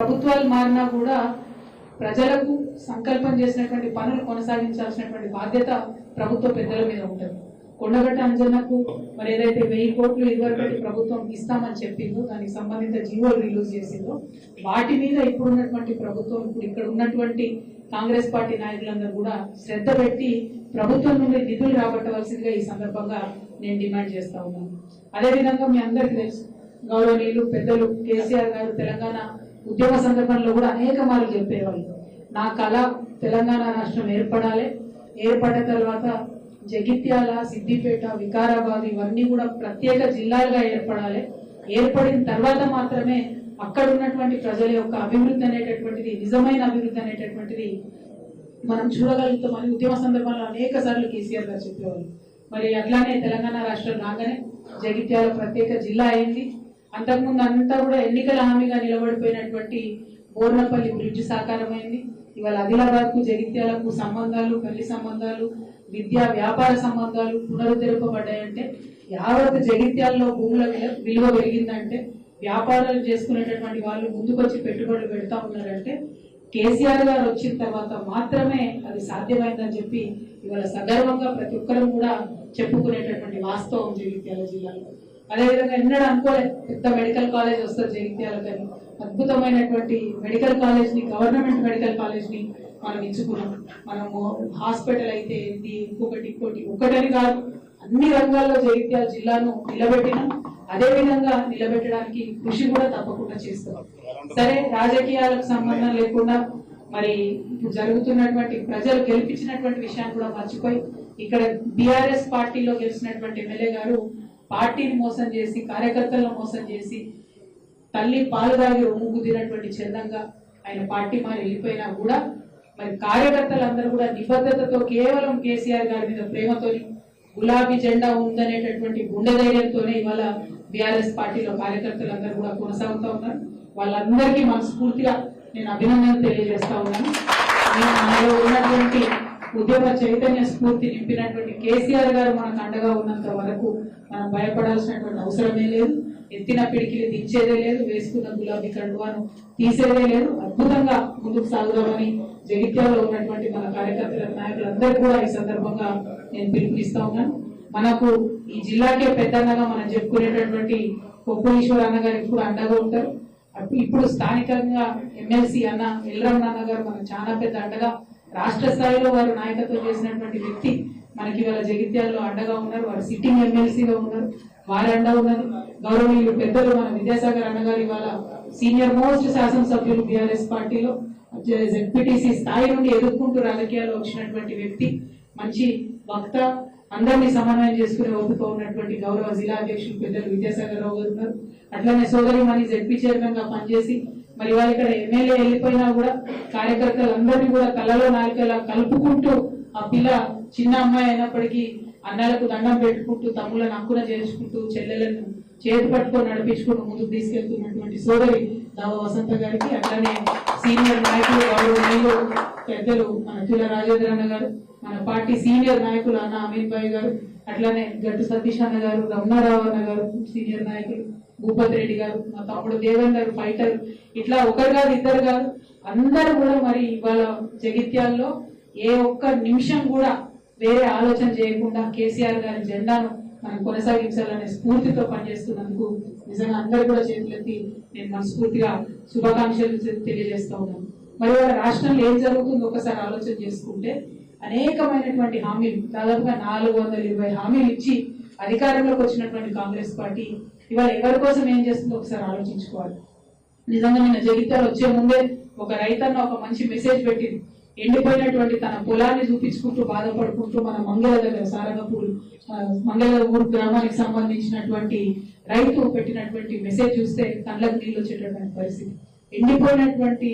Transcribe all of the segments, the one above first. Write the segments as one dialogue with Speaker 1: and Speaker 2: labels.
Speaker 1: ప్రభుత్వాలు మారినా కూడా ప్రజలకు సంకల్పం చేసినటువంటి పనులు కొనసాగించాల్సినటువంటి బాధ్యత ప్రభుత్వ పెద్దల మీద ఉంటుంది. కొండగట్ట అంజన్నకు మరి ఏదైతే 1000 కోట్లు ఇదివరకటి ప్రభుత్వం ఇస్తామని చెప్పిందో దానికి సంబంధిత జీవోలు రిలీజ్ చేసిందో వాటి మీద ఇప్పుడున్నటువంటి ప్రభుత్వం ఇప్పుడు ఇక్కడ ఉన్నటువంటి కాంగ్రెస్ పార్టీ నాయకులందరూ కూడా శ్రద్ధ పెట్టి ప్రభుత్వం నుండి నిధులు రాబట్టవలసిందిగా ఈ సందర్భంగా నేను డిమాండ్ చేస్తా ఉన్నాను. అదేవిధంగా మీ అందరికీ తెలుసు, గౌరవనీయులు పెద్దలు కేసీఆర్ గారు తెలంగాణ ఉద్యమ సందర్భంలో కూడా అనేక మార్లు చెప్పేవాళ్ళు, నా కళ తెలంగాణ రాష్ట్రం ఏర్పడాలి, ఏర్పడిన తర్వాత జగిత్యాల, సిద్దిపేట, వికారాబాద్ ఇవన్నీ కూడా ప్రత్యేక జిల్లాలుగా ఏర్పడాలి, ఏర్పడిన తర్వాత మాత్రమే అక్కడ ఉన్నటువంటి ప్రజల యొక్క అభివృద్ధి అనేటటువంటిది, నిజమైన అభివృద్ధి అనేటటువంటిది మనం చూడగలుగుతామని ఉద్యమ సందర్భంలో అనేక సార్లు కేసీఆర్ గారు చెప్పేవాళ్ళు. మరి అట్లానే తెలంగాణ రాష్ట్రం రాగానే జగిత్యాల ప్రత్యేక జిల్లా అయింది. అంతకుముందు అంతా కూడా ఎన్నికల హామీగా నిలబడిపోయినటువంటి బోర్నపల్లి బ్రిడ్జ్ సాకారమైంది. ఇవాళ ఆదిలాబాద్కు జగిత్యాలకు సంబంధాలు, పెళ్లి సంబంధాలు, విద్యా వ్యాపార సంబంధాలు పునరుద్ధరింపబడ్డాయంటే యావత్ జగిత్యాలలో భూముల విలువ పెరిగిందంటే, వ్యాపారాలు చేసుకునేటటువంటి వాళ్ళు ముందుకొచ్చి పెట్టుబడులు పెడతా ఉన్నారంటే కేసీఆర్ గారు వచ్చిన తర్వాత మాత్రమే అది సాధ్యమైందని చెప్పి ఇవాళ సగర్వంగా ప్రతి ఒక్కరూ కూడా చెప్పుకునేటటువంటి వాస్తవం జగిత్యాల జిల్లాలో. అదేవిధంగా ఎన్నడూ అనుకోలేదు పెద్ద మెడికల్ కాలేజ్ వస్తుంది జగిత్యాలకని. అద్భుతమైనటువంటి మెడికల్ కాలేజ్ ని, గవర్నమెంట్ మెడికల్ కాలేజ్ ని మనం ఇచ్చుకున్నాం. మనము హాస్పిటల్ అయితే ఏంటి, ఇంకొకటి ఒక్కటని కాదు, అన్ని రంగాల్లో జగిత్యాల జిల్లాను నిలబెట్టినాం. అదే విధంగా నిలబెట్టడానికి కృషి కూడా తప్పకుండా చేస్తాం. సరే, రాజకీయాలకు సంబంధం లేకుండా మరి ఇప్పుడు జరుగుతున్నటువంటి ప్రజలు గెలిపించినటువంటి విషయాన్ని కూడా మర్చిపోయి ఇక్కడ బీఆర్ఎస్ పార్టీలో గెలిచినటువంటి ఎమ్మెల్యే గారు పార్టీని మోసం చేసి, కార్యకర్తలను మోసం చేసి, తల్లి పాలు దాగి రొమ్ము గుద్దినటువంటి చందంగా ఆయన పార్టీ మారి వెళ్ళిపోయినా కూడా మరి కార్యకర్తలందరూ కూడా నిబద్ధతతో కేవలం కేసీఆర్ గారి మీద ప్రేమతోని, గులాబీ జెండా ఉందనేటటువంటి గుండె ధైర్యంతోనే ఇవాళ బీఆర్ఎస్ పార్టీలో కార్యకర్తలందరూ కూడా కొనసాగుతూ ఉన్నారు. వాళ్ళందరికీ మనస్ఫూర్తిగా నేను అభినందనలు తెలియజేస్తా ఉన్నాను. మనలో ఉన్నటువంటి ఉద్యమ చైతన్య స్ఫూర్తి నింపినటువంటి కేసీఆర్ గారు మనకు అండగా ఉన్నంత వరకు మనం భయపడాల్సినటువంటి అవసరమే లేదు. ఎత్తిన పిడికిలి దించేదే లేదు, వేసుకున్న గులాబీ కండువాను తీసేదే లేదు. అద్భుతంగా ముందుకు సాగుదామని జగిత్యాలలో ఉన్నటువంటి మన కార్యకర్తల నాయకులందరూ కూడా ఈ సందర్భంగా నేను పిలుపునిస్తా ఉన్నాను. మనకు ఈ జిల్లాకే పెద్దన్నగా మనం చెప్పుకునేటటువంటి కొప్పు ఈశ్వర్ అన్న గారు ఇప్పుడు అండగా ఉంటారు. ఇప్పుడు స్థానికంగా ఎమ్మెల్సీ అన్న ఎల్రమణ అన్న గారు మనకు చాలా పెద్ద అండగా, రాష్ట్ర స్థాయిలో వారు నాయకత్వం చేసినటువంటి వ్యక్తి మనకి ఇవాళ జగిత్యాలలో అండగా ఉన్నారు. వారు సిట్టింగ్ ఎమ్మెల్సీగా ఉన్నారు, వారి అండ ఉన్నారు. గౌరవనీయులు పెద్దలు మన విద్యాసాగర్ అన్నగారు ఇవాళ సీనియర్ మోస్ట్ శాసనసభ్యులు బీఆర్ఎస్ పార్టీలో, జెడ్పీటీసీ స్థాయి నుండి ఎదుర్కొంటూ రాజకీయాల్లో వచ్చినటువంటి వ్యక్తి, మంచి వక్త, అందరినీ సమన్వయం చేసుకునే ఓపిక ఉన్నటువంటి గౌరవ జిల్లా అధ్యక్షులు పెద్దలు విద్యాసాగర్ రావు గారు ఉన్నారు. అట్లనే సోదరి మణి జెడ్పీ చైర్మన్ గా పనిచేసి మరి వాళ్ళు ఇక్కడ ఎమ్మెల్యే వెళ్ళిపోయినా కూడా కార్యకర్తలందరినీ కూడా కళ్ళలో నాలుకలా కలుపుకుంటూ, ఆ పిల్ల చిన్న అమ్మాయి అయినప్పటికీ అన్నలకు దండం పెట్టుకుంటూ, తమ్ముళ్ళను హక్కున చేర్చుకుంటూ, చెల్లెలను చేతి పట్టుకొని నడిపించుకుంటూ ముందుకు తీసుకెళ్తున్నటువంటి సోదరి దావ వసంత గారికి, అట్లనే సీనియర్ నాయకులు గౌరవనీయులు పెద్దలు మన తుల రాజేంద్ర అన్న గారు, మన పార్టీ సీనియర్ నాయకులు అన్న అమీన్ భాయ్ గారు, అట్లనే గట్టు సతీష్ అన్న గారు, రమణారావు అన్న గారు సీనియర్ నాయకులు, భూపతి రెడ్డి గారు, మా తమ్ముడు దేవేందర్ ఫైటర్, ఇట్లా ఒకరు కాదు ఇద్దరు కాదు అందరూ కూడా మరి ఇవాళ జగిత్యాల్లో ఏ ఒక్క నిమిషం కూడా వేరే ఆలోచన చేయకుండా కేసీఆర్ గారి జెండాను మనం కొనసాగించాలనే స్ఫూర్తితో పనిచేస్తున్నందుకు నిజంగా అందరూ కూడా చేతులెత్తి నేను మనస్ఫూర్తిగా శుభాకాంక్షలు తెలియజేస్తా ఉన్నాను. మరి వాళ్ళ రాష్ట్రంలో ఏం జరుగుతుందో ఒకసారి ఆలోచన చేసుకుంటే అనేకమైనటువంటి హామీలు, దాదాపుగా 420 హామీలు ఇచ్చి అధికారంలోకి వచ్చినటువంటి కాంగ్రెస్ పార్టీ ఇవాళ ఎవరి కోసం ఏం చేస్తుందో ఒకసారి ఆలోచించుకోవాలి. నిజంగా నిన్న జగిత్యాల వచ్చే ముందే ఒక రైతన్న ఒక మంచి మెసేజ్ పెట్టింది. ఎండిపోయినటువంటి తన పొలాన్ని చూపించుకుంటూ బాధపడుకుంటూ మన మంగళ దగ్గర సారంగపూర్ మంగళ గ్రామానికి సంబంధించినటువంటి రైతు పెట్టినటువంటి మెసేజ్ చూస్తే కళ్ళకు నీళ్ళు వచ్చేటటువంటి పరిస్థితి. ఎండిపోయినటువంటి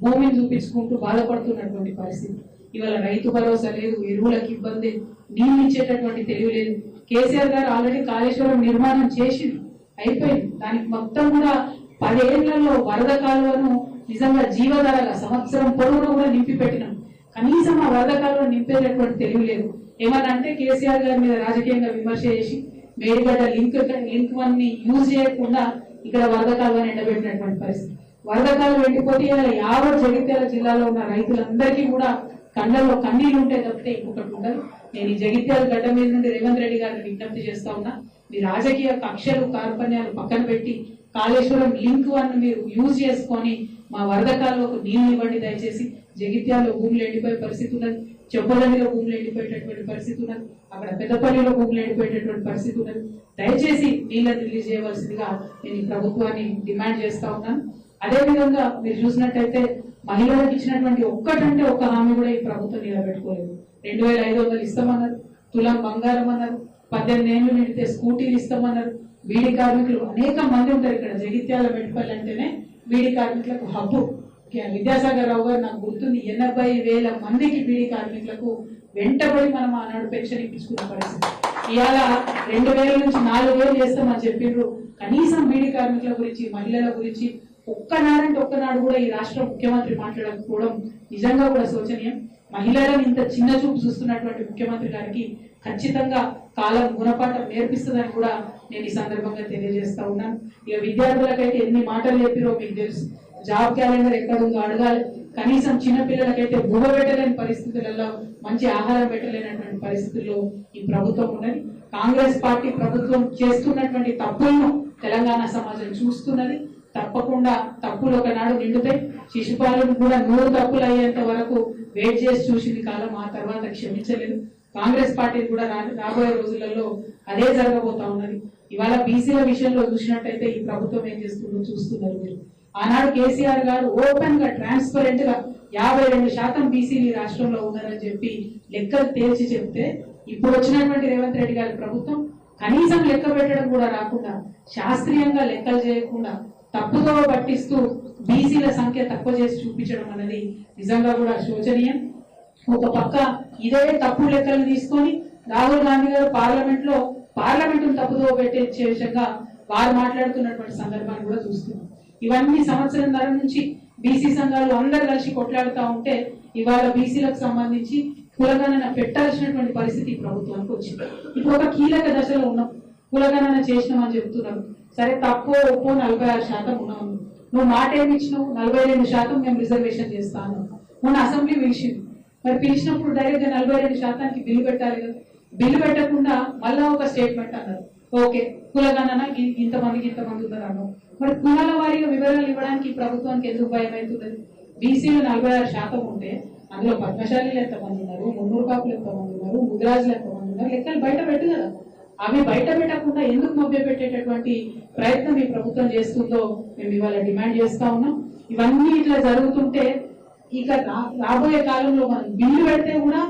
Speaker 1: భూమిని చూపించుకుంటూ బాధపడుతున్నటువంటి పరిస్థితి. ఇవాళ రైతు భరోసా లేదు, ఎరువులకు ఇబ్బంది, నీళ్ళు ఇచ్చేటటువంటి తెలివి లేదు. కేసీఆర్ గారు ఆల్రెడీ కాళేశ్వరం నిర్మాణం చేసి అయిపోయింది. దానికి మొత్తం కూడా 10 ఏళ్లలో వరద కాలువను నిజంగా జీవధారగా సంవత్సరం పొడవును కూడా నింపి పెట్టినాం. కనీసం ఆ వరద కాలువను నింపేటటువంటి తెలివి లేదు. ఏమన్నా అంటే కేసీఆర్ గారి మీద రాజకీయంగా విమర్శ చేసి మేడిగడ్డ లింక్ 1 ని యూజ్ చేయకుండా ఇక్కడ వరద కాలువను ఎండబెట్టినటువంటి పరిస్థితి. వరదకాలు ఎండిపోతే యావత్ జగిత్యాల జిల్లాలో ఉన్న రైతులందరికీ కూడా కళ్ళల్లో కన్నీళ్లు ఉంటే తప్పితే ఇంకొకటి ఉండదు. నేను ఈ జగిత్యాల గడ్డ మీద నుండి రేవంత్ రెడ్డి గారిని విజ్ఞప్తి చేస్తా ఉన్నా, మీ రాజకీయ కక్షలు కార్పణ్యాలు పక్కన పెట్టి కాళేశ్వరం లింక్ వన్ మీరు యూజ్ చేసుకొని మా వరదకాలకు నీళ్లు ఇవ్వండి దయచేసి. జగిత్యాలలో భూములు ఎండిపోయే పరిస్థితి ఉన్నది, చెప్పదండిలో భూములు ఎండిపోయేటటువంటి పరిస్థితి ఉన్నది, అక్కడ పెద్దపల్లిలో భూములు ఎండిపోయేటటువంటి పరిస్థితి ఉన్నది. దయచేసి నీళ్ళని రిలీజ్ చేయవలసిందిగా నేను ఈ ప్రభుత్వాన్ని డిమాండ్ చేస్తా ఉన్నాను. అదేవిధంగా మీరు చూసినట్టయితే మహిళలకు ఇచ్చినటువంటి ఒక్కటంటే ఒక్క హామీ కూడా ఈ ప్రభుత్వం నిలబెట్టుకోలేదు. 2500 ఇస్తామన్నారు, తులం బంగారం అన్నారు, 18 ఏళ్ళు నిండితే స్కూటీలు ఇస్తామన్నారు. బీడీ కార్మికులు అనేక మంది ఉంటారు ఇక్కడ జగిత్యాల మెట్పల్లి అంటేనే బీడీ కార్మికులకు హబ్బు. విద్యాసాగర్ రావు గారు నాకు గుర్తుంది 80,000 మందికి బీడీ కార్మికులకు వెంటబడి మనం ఆనాడు పెన్షన్ ఇప్పించుకున్న పరిస్థితి. ఇవాళ 2,000 నుంచి 4,000 చేస్తామని చెప్పిండ్రు. కనీసం బీడీ కార్మికుల గురించి మహిళల గురించి ఒక్కనాడు కూడా ఈ రాష్ట్ర ముఖ్యమంత్రి మాట్లాడకపోవడం నిజంగా కూడా శోచనీయం. మహిళలను ఇంత చిన్న చూపు చూస్తున్నటువంటి ముఖ్యమంత్రి గారికి ఖచ్చితంగా కాలం గుణపాఠం నేర్పిస్తుందని కూడా నేను ఈ సందర్భంగా తెలియజేస్తా ఉన్నాను. ఇక విద్యార్థులకైతే ఎన్ని మాటలు చెప్పిరో మీకు తెలుసు. జాబ్ క్యాలెండర్ ఎక్కడ ఉందో అడగాలి. కనీసం చిన్న పిల్లలకైతే బువ్వ పెట్టలేని పరిస్థితులలో, మంచి ఆహారం పెట్టలేనటువంటి పరిస్థితుల్లో ఈ ప్రభుత్వం ఉన్నది. కాంగ్రెస్ పార్టీ ప్రభుత్వం చేస్తున్నటువంటి తప్పులను తెలంగాణ సమాజం చూస్తున్నది. తప్పకుండా తప్పులు ఒకనాడు నిండుతాయి. శిశుపాలను కూడా 100 తప్పులు అయ్యేంత వరకు వెయిట్ చేసి చూసింది కాలం, ఆ తర్వాత క్షమించలేదు. కాంగ్రెస్ పార్టీ కూడా రాబోయే రోజులలో అదే జరగబోతా ఉన్నది. ఇవాళ బీసీల విషయంలో చూసినట్టయితే ఈ ప్రభుత్వం ఏం చేస్తుందో చూస్తున్నారు మీరు. ఆనాడు కేసీఆర్ గారు ఓపెన్ గా ట్రాన్స్పరెంట్ గా 52% బీసీలు ఈ రాష్ట్రంలో ఉన్నారని చెప్పి లెక్కలు తేల్చి చెప్తే, ఇప్పుడు వచ్చినటువంటి రేవంత్ రెడ్డి గారి ప్రభుత్వం కనీసం లెక్క పెట్టడం కూడా రాకుండా, శాస్త్రీయంగా లెక్కలు చేయకుండా తప్పుదో పట్టిస్తూ బీసీల సంఖ్య తక్కువ చేసి చూపించడం అనేది నిజంగా కూడా శోచనీయం. ఒక పక్క ఇదే తప్పు లెక్కలు తీసుకొని రాహుల్ గాంధీ గారు పార్లమెంటును తప్పుదో పెట్టే విషయంగా వారు మాట్లాడుతున్నటువంటి సందర్భాన్ని కూడా చూస్తున్నాం. ఇవన్నీ సంవత్సరంన్నర నుంచి బీసీ సంఘాలు అందరు కలిసి కొట్లాడుతూ ఉంటే ఇవాళ బీసీలకు సంబంధించి కులగణన పెట్టాల్సినటువంటి పరిస్థితి ప్రభుత్వానికి వచ్చింది. ఇప్పుడు ఒక కీలక దశలో ఉన్నాం. కులగణన చేసినామని చెప్తున్నారు. సరే, తక్కువ ఒప్పో 46% ఉన్నాము. నువ్వు మాట ఏమి ఇచ్చినావు? 42% మేము రిజర్వేషన్ చేస్తాను. మొన్న అసెంబ్లీ పిలిచింది. మరి పిలిచినప్పుడు డైరెక్ట్ గా 42%కి బిల్లు పెట్టాలి కదా. బిల్లు పెట్టకుండా మళ్ళా ఒక స్టేట్మెంట్ అన్నారు, ఓకే కులగణన ఇంతమందికి ఇంతమంది ఉన్నారు అన్నారు. మరి కులాల వారీగా వివరాలు ఇవ్వడానికి ప్రభుత్వానికి ఎందుకు భయం అవుతున్నది? బీసీలు 46% ఉంటే అందులో పద్మశాలీలు ఎంతమంది ఉన్నారు, మున్నూరు కాపులు ఎంతమంది ఉన్నారు, ముదిరాజులు ఎంతమంది ఉన్నారు, లెక్కలు బయట పెట్టు కదా. అవి బయట పెట్టకుండా ఎందుకు మభ్య పెట్టేటటువంటి ప్రయత్నం ఈ ప్రభుత్వం చేస్తుందో మేము ఇవాళ డిమాండ్ చేస్తా ఉన్నాం. ఇవన్నీ ఇట్లా జరుగుతుంటే ఇక రాబోయే కాలంలో మనం బిల్లు పెడితే కూడా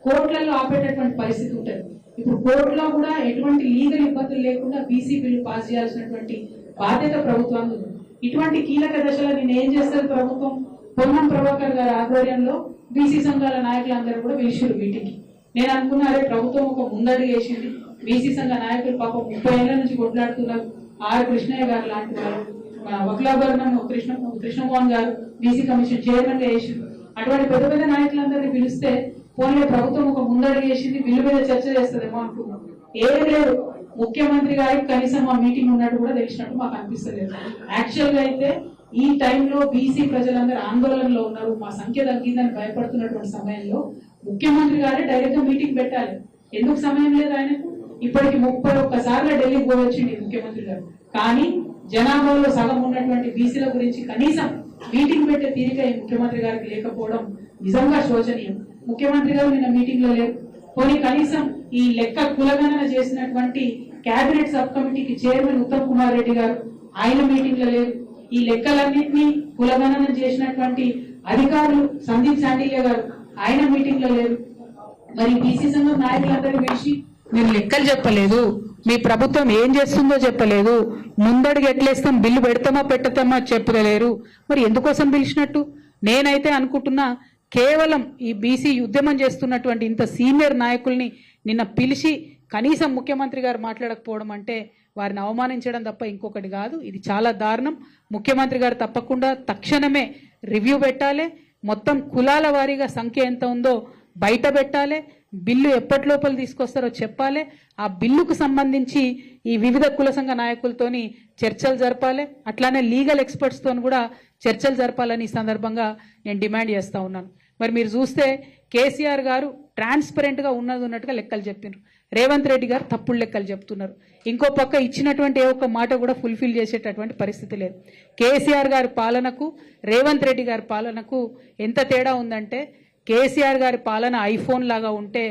Speaker 1: కోర్టులలో ఆపేటటువంటి పరిస్థితి ఉంటుంది. ఇప్పుడు కోర్టులో కూడా ఎటువంటి లీగల్ ఇబ్బందులు లేకుండా బీసీ బిల్లు పాస్ చేయాల్సినటువంటి బాధ్యత ప్రభుత్వానికి ఉంది. ఇటువంటి కీలక దశలో నేను ఏం చేస్తారు ప్రభుత్వం? పొన్నం ప్రభాకర్ గారి ఆధ్వర్యంలో బీసీ సంఘాల నాయకులందరూ కూడా పిలిచారు మీటింగ్. నేను అనుకున్నా, అరే ప్రభుత్వం ఒక ముందడుగు వేసింది. బీసీ సంఘ నాయకులు పాపం 30 ఏళ్ల నుంచి కొట్లాడుతున్నారు. ఆర్ కృష్ణయ్య గారు లాంటి వారు, వక్లాభరణం కృష్ణమోహన్ గారు బీసీ కమిషన్ చైర్మన్ గా వేసింది. అటువంటి పెద్ద పెద్ద నాయకులందరినీ పిలిస్తే పోనీ ప్రభుత్వం ఒక ముందడుగు వేసింది, బిల్లు మీద చర్చ చేస్తుందేమో అనుకున్నాం. ఏం లేదు, ముఖ్యమంత్రి గారికి కనీసం మా మీటింగ్ ఉన్నట్టు కూడా తెలిసినట్టు మాకు అనిపిస్తలేదు. యాక్చువల్ గా అయితే ఈ టైంలో బీసీ ప్రజలందరూ ఆందోళనలో ఉన్నారు, మా సంఖ్య తగ్గిందని భయపడుతున్నటువంటి సమయంలో ముఖ్యమంత్రి గారే డైరెక్ట్ గా మీటింగ్ పెట్టాలి. ఎందుకు సమయం లేదు ఆయనకు? ఇప్పటికి 31 సార్లు ఢిల్లీకి పోవచ్చింది ముఖ్యమంత్రి గారు. కానీ జనాభాలో సగం ఉన్నటువంటి బీసీల గురించి కనీసం మీటింగ్ పెట్టే తీరిక ఈ ముఖ్యమంత్రి గారికి లేకపోవడం నిజంగా శోచనీయం. ముఖ్యమంత్రి గారు నిన్న మీటింగ్ లో లేరు. పోనీ కనీసం ఈ లెక్క కులగణన చేసినటువంటి కేబినెట్ సబ్ కమిటీకి చైర్మన్ ఉత్తమ్ కుమార్ రెడ్డి గారు, ఆయన మీటింగ్ లో లేరు. ఈ లెక్కలన్నింటినీ కులగణన చేసినటువంటి అధికారులు సందీప్ శాండిల్య గారు, ఆయన మీటింగ్ లో లేరు. మరి బీసీ సంఘం నాయకులందరూ పిలిచి మీరు లెక్కలు చెప్పలేదు, మీ ప్రభుత్వం ఏం చేస్తుందో చెప్పలేదు, ముందడుగు ఎట్లేస్తాం, బిల్లు పెడతామా పెట్టతామా చెప్పలేరు. మరి ఎందుకోసం పిలిచినట్టు? నేనైతే అనుకుంటున్నా, కేవలం ఈ బీసీ ఉద్యమం చేస్తున్నటువంటి ఇంత సీనియర్ నాయకుల్ని నిన్న పిలిచి కనీసం ముఖ్యమంత్రి గారు మాట్లాడకపోవడం అంటే వారిని అవమానించడం తప్ప ఇంకొకటి కాదు. ఇది చాలా దారుణం. ముఖ్యమంత్రి గారు తప్పకుండా తక్షణమే రివ్యూ పెట్టాలి. మొత్తం కులాల వారీగా సంఖ్య ఎంత ఉందో బయట పెట్టాలి. బిల్లు ఎప్పటి లోపల తీసుకొస్తారో చెప్పాలి. ఆ బిల్లుకు సంబంధించి ఈ వివిధ కుల సంఘ నాయకులతోని చర్చలు జరపాలి, అట్లానే లీగల్ ఎక్స్పర్ట్స్తో కూడా చర్చలు జరపాలని ఈ సందర్భంగా నేను డిమాండ్ చేస్తూ ఉన్నాను. మరి మీరు చూస్తే కేసీఆర్ గారు ట్రాన్స్పరెంట్గా ఉన్నట్టుగా లెక్కలు చెప్పినారు, రేవంత్ రెడ్డి గారు తప్పుడు లెక్కలు చెప్తున్నారు. ఇంకో పక్క ఇచ్చినటువంటి ఏ ఒక్క మాట కూడా ఫుల్ఫిల్ చేసేటటువంటి పరిస్థితి లేదు. కేసీఆర్ గారి పాలనకు రేవంత్ రెడ్డి గారి పాలనకు ఎంత తేడా ఉందంటే, కేసీఆర్ గారి పాలన ఐఫోన్ లాగా ఉంటే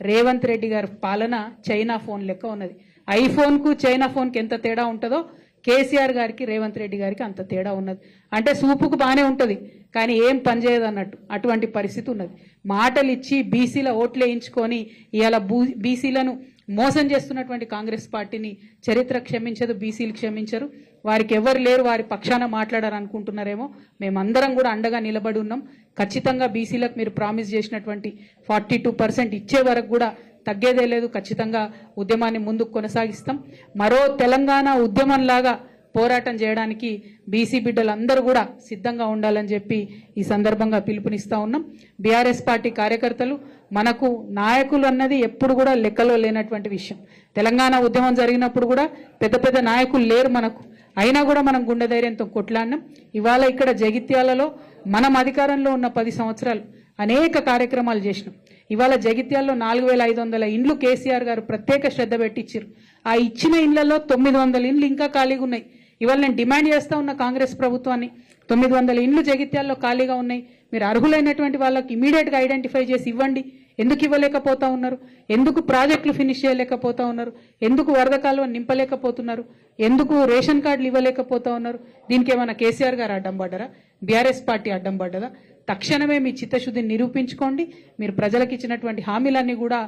Speaker 1: రేవంత్ రెడ్డి గారి పాలన చైనా ఫోన్ లెక్క ఉన్నది. ఐఫోన్కు చైనా ఫోన్కి ఎంత తేడా ఉంటుందో కేసీఆర్ గారికి రేవంత్ రెడ్డి గారికి అంత తేడా ఉన్నది. అంటే సూపుకు బాగానే ఉంటుంది కానీ ఏం పనిచేయదు అన్నట్టు అటువంటి పరిస్థితి ఉన్నది. మాటలు ఇచ్చి బీసీల ఓట్లు వేయించుకొని ఇవాళ బీసీలను మోసం చేస్తున్నటువంటి కాంగ్రెస్ పార్టీని చరిత్ర క్షమించదు, బీసీలు క్షమించరు. వారికి ఎవరు లేరు, వారి పక్షాన మాట్లాడారు అనుకుంటున్నారేమో. మేమందరం కూడా అండగా నిలబడి ఉన్నాం. ఖచ్చితంగా బీసీలకు మీరు ప్రామిస్ చేసినటువంటి 42% ఇచ్చే వరకు కూడా తగ్గేదే లేదు. ఖచ్చితంగా ఉద్యమాన్ని ముందుకు కొనసాగిస్తాం. మరో తెలంగాణ ఉద్యమంలాగా పోరాటం చేయడానికి బీసీ బిడ్డలందరూ కూడా సిద్ధంగా ఉండాలని చెప్పి ఈ సందర్భంగా పిలుపునిస్తూ ఉన్నాం. బీఆర్ఎస్ పార్టీ కార్యకర్తలు, మనకు నాయకులు అన్నది ఎప్పుడు కూడా లెక్కలో లేనటువంటి విషయం. తెలంగాణ ఉద్యమం జరిగినప్పుడు కూడా పెద్ద పెద్ద నాయకులు లేరు మనకు, అయినా కూడా మనం గుండె ధైర్యంతో కొట్లాడినాం. ఇవాళ ఇక్కడ జగిత్యాలలో మనం అధికారంలో ఉన్న 10 సంవత్సరాలు అనేక కార్యక్రమాలు చేసినాం. ఇవాళ జగిత్యాల్లో 4500 ఇండ్లు కేసీఆర్ గారు ప్రత్యేక శ్రద్ధ పెట్టించారు. ఆ ఇచ్చిన ఇండ్లలో 900 ఇండ్లు ఇంకా ఖాళీగా ఉన్నాయి. ఇవాళ నేను డిమాండ్ చేస్తూ ఉన్న కాంగ్రెస్ ప్రభుత్వాన్ని, 900 ఇండ్లు జగిత్యాల్లో ఖాళీగా ఉన్నాయి, మీరు అర్హులైనటువంటి వాళ్ళకి ఇమీడియట్గా ఐడెంటిఫై చేసి ఇవ్వండి. ఎందుకు ఇవ్వలేకపోతా ఉన్నారు? ఎందుకు ప్రాజెక్టులు ఫినిష్ చేయలేకపోతా ఉన్నారు? ఎందుకు వరద కాలువ నింపలేకపోతున్నారు? ఎందుకు రేషన్ కార్డులు ఇవ్వలేకపోతా ఉన్నారు? దీనికి ఏమైనా కేసీఆర్ గారు అడ్డం పడ్డారా? బీఆర్ఎస్ పార్టీ అడ్డం పడ్డదా? తక్షణమే మీ చిత్తశుద్ధిని నిరూపించుకోండి. మీరు ప్రజలకు ఇచ్చినటువంటి హామీలన్నీ కూడా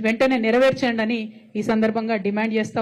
Speaker 1: వెంటనే నెరవేర్చండి అని ఈ సందర్భంగా డిమాండ్ చేస్తా